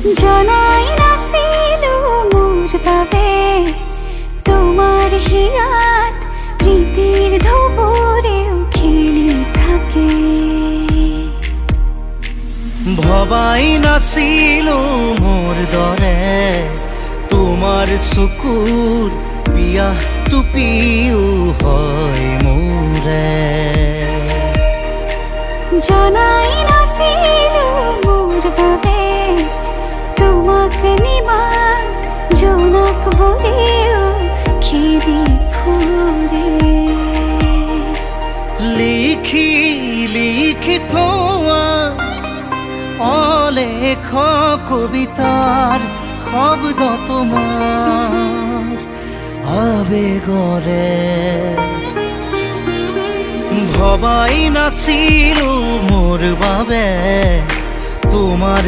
জনাই নাছিলো মোৰ বাবে তোমাৰ হিয়াত প্ৰীতিৰ ধুবুৰেও খেলি থাকে। ভবাই নাছিলো মোৰ দৰে তোমাৰ চকুৰ বিয়া টুপিও হয় মোৰে। জনাই নাছিলো মোৰ বাবে তোমাক নিমাত জোনাক ভৰেও খেদি ফুৰে। লিখি লিখি থোৱা অলেখ কবিতাৰ শব্দ তোমাৰ আবেগৰে। ভবাই নাছিলো মোৰ বাবে তোমাৰ